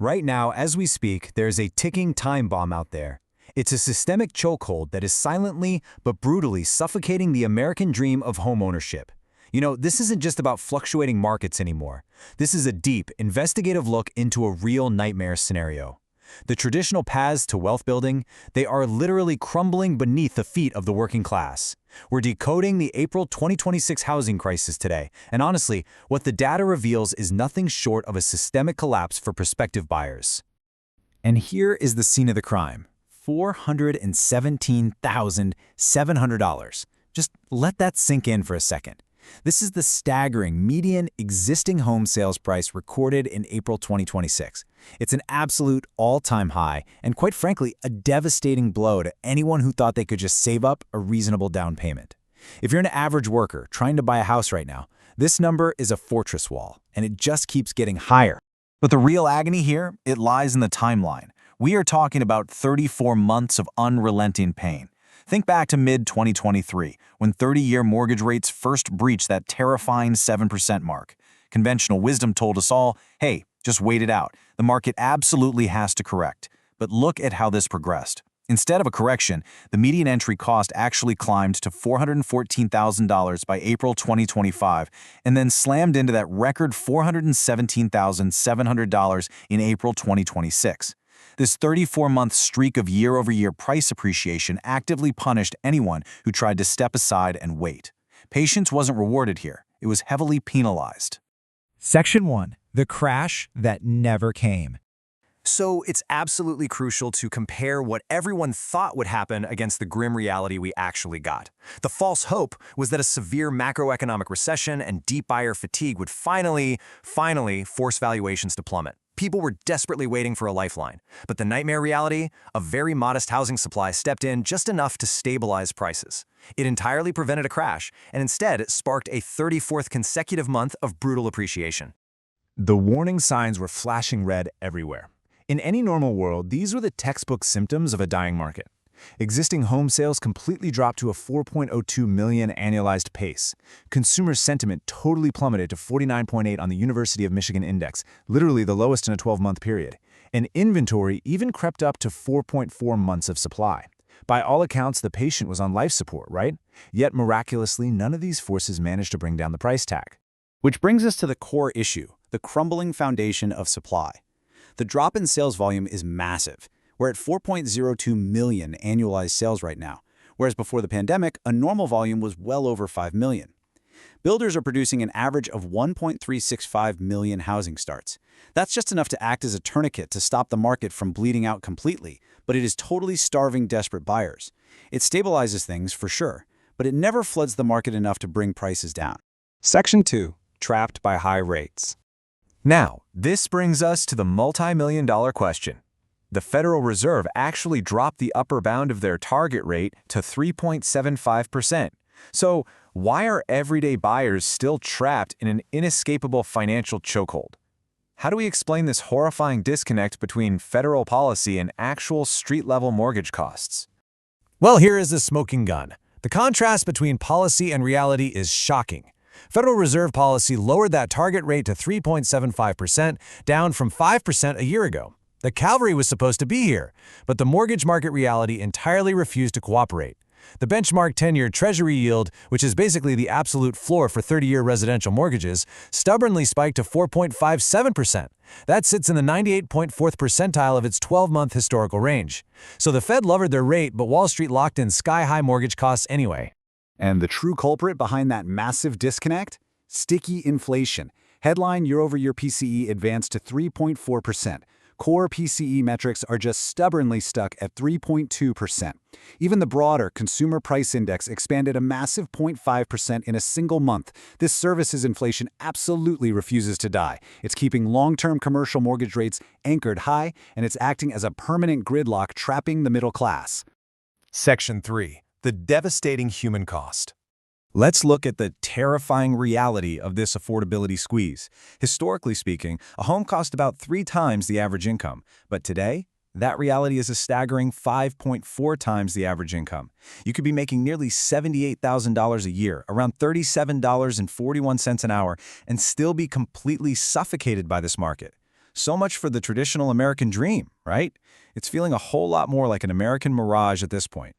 Right now, as we speak, there's a ticking time bomb out there. It's a systemic chokehold that is silently but brutally suffocating the American dream of homeownership. You know, this isn't just about fluctuating markets anymore. This is a deep, investigative look into a real nightmare scenario. The traditional paths to wealth building, they are literally crumbling beneath the feet of the working class. We're decoding the April 2026 housing crisis today, and honestly, what the data reveals is nothing short of a systemic collapse for prospective buyers. And here is the scene of the crime: $417,700. Just let that sink in for a second. This is the staggering median existing home sales price recorded in April 2026. It's an absolute all-time high, and quite frankly, a devastating blow to anyone who thought they could just save up a reasonable down payment. If you're an average worker trying to buy a house right now, this number is a fortress wall, and it just keeps getting higher. But the real agony here, it lies in the timeline. We are talking about 34 months of unrelenting pain. Think back to mid-2023, when 30-year mortgage rates first breached that terrifying 7% mark. Conventional wisdom told us all, hey, just wait it out. The market absolutely has to correct. But look at how this progressed. Instead of a correction, the median entry cost actually climbed to $414,000 by April 2025, and then slammed into that record $417,700 in April 2026. This 34-month streak of year-over-year price appreciation actively punished anyone who tried to step aside and wait. Patience wasn't rewarded here. It was heavily penalized. Section 1. The crash that never came. So it's absolutely crucial to compare what everyone thought would happen against the grim reality we actually got. The false hope was that a severe macroeconomic recession and deep buyer fatigue would finally force valuations to plummet. People were desperately waiting for a lifeline. But the nightmare reality, a very modest housing supply stepped in just enough to stabilize prices. It entirely prevented a crash, and instead it sparked a 34th consecutive month of brutal appreciation. The warning signs were flashing red everywhere. In any normal world, these were the textbook symptoms of a dying market. Existing home sales completely dropped to a 4.02 million annualized pace. Consumer sentiment totally plummeted to 49.8 on the University of Michigan Index, literally the lowest in a 12-month period. And inventory even crept up to 4.4 months of supply. By all accounts, the patient was on life support, right? Yet miraculously, none of these forces managed to bring down the price tag. Which brings us to the core issue, the crumbling foundation of supply. The drop in sales volume is massive. We're at 4.02 million annualized sales right now, whereas before the pandemic, a normal volume was well over 5 million. Builders are producing an average of 1.365 million housing starts. That's just enough to act as a tourniquet to stop the market from bleeding out completely, but it is totally starving desperate buyers. It stabilizes things for sure, but it never floods the market enough to bring prices down. Section 2. Trapped by high rates. Now, this brings us to the multi-million-dollar question. The Federal Reserve actually dropped the upper bound of their target rate to 3.75%. So, why are everyday buyers still trapped in an inescapable financial chokehold? How do we explain this horrifying disconnect between federal policy and actual street-level mortgage costs? Well, here is the smoking gun. The contrast between policy and reality is shocking. Federal Reserve policy lowered that target rate to 3.75%, down from 5% a year ago. The cavalry was supposed to be here, but the mortgage market reality entirely refused to cooperate. The benchmark 10-year Treasury yield, which is basically the absolute floor for 30-year residential mortgages, stubbornly spiked to 4.57%. That sits in the 98.4th percentile of its 12-month historical range. So the Fed lowered their rate, but Wall Street locked in sky-high mortgage costs anyway. And the true culprit behind that massive disconnect? Sticky inflation. Headline year-over-year PCE advanced to 3.4%. Core PCE metrics are just stubbornly stuck at 3.2%. Even the broader Consumer Price Index expanded a massive 0.5% in a single month. This services inflation absolutely refuses to die. It's keeping long-term commercial mortgage rates anchored high, and it's acting as a permanent gridlock trapping the middle class. Section 3. The devastating human cost. Let's look at the terrifying reality of this affordability squeeze. Historically speaking, a home cost about 3 times the average income, but today, that reality is a staggering 5.4 times the average income. You could be making nearly $78,000 a year, around $37.41 an hour, and still be completely suffocated by this market. So much for the traditional American dream, right? It's feeling a whole lot more like an American mirage at this point.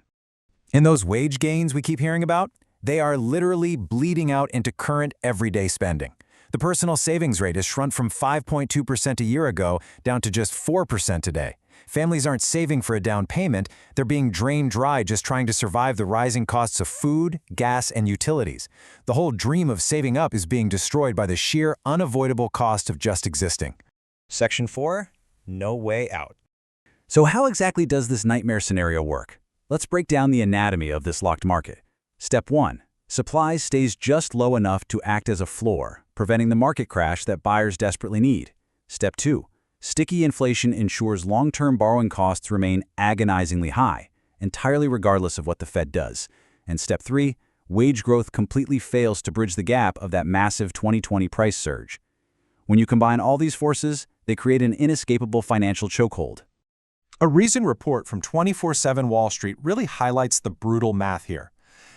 And those wage gains we keep hearing about, they are literally bleeding out into current everyday spending. The personal savings rate has shrunk from 5.2% a year ago down to just 4% today. Families aren't saving for a down payment, they're being drained dry just trying to survive the rising costs of food, gas, and utilities. The whole dream of saving up is being destroyed by the sheer, unavoidable cost of just existing. Section 4, no way out. So how exactly does this nightmare scenario work? Let's break down the anatomy of this locked market. Step 1. Supply stays just low enough to act as a floor, preventing the market crash that buyers desperately need. Step 2. Sticky inflation ensures long-term borrowing costs remain agonizingly high, entirely regardless of what the Fed does. And Step 3. Wage growth completely fails to bridge the gap of that massive 2020 price surge. When you combine all these forces, they create an inescapable financial chokehold. A recent report from 24/7 Wall Street really highlights the brutal math here.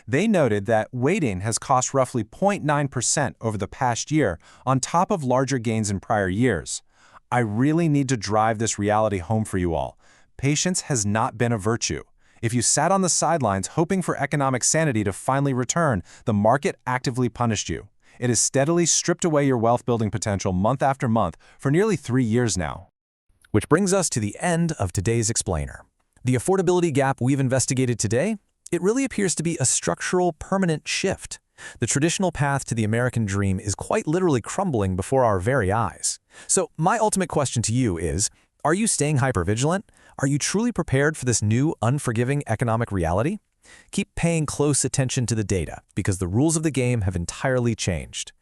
They noted that waiting has cost roughly 0.9% over the past year on top of larger gains in prior years. I really need to drive this reality home for you all. Patience has not been a virtue. If you sat on the sidelines hoping for economic sanity to finally return, the market actively punished you. It has steadily stripped away your wealth-building potential month after month for nearly 3 years now. Which brings us to the end of today's explainer. The affordability gap we've investigated today, it really appears to be a structural, permanent shift. The traditional path to the American dream is quite literally crumbling before our very eyes. So my ultimate question to you is, are you staying hypervigilant? Are you truly prepared for this new, unforgiving economic reality? Keep paying close attention to the data, because the rules of the game have entirely changed.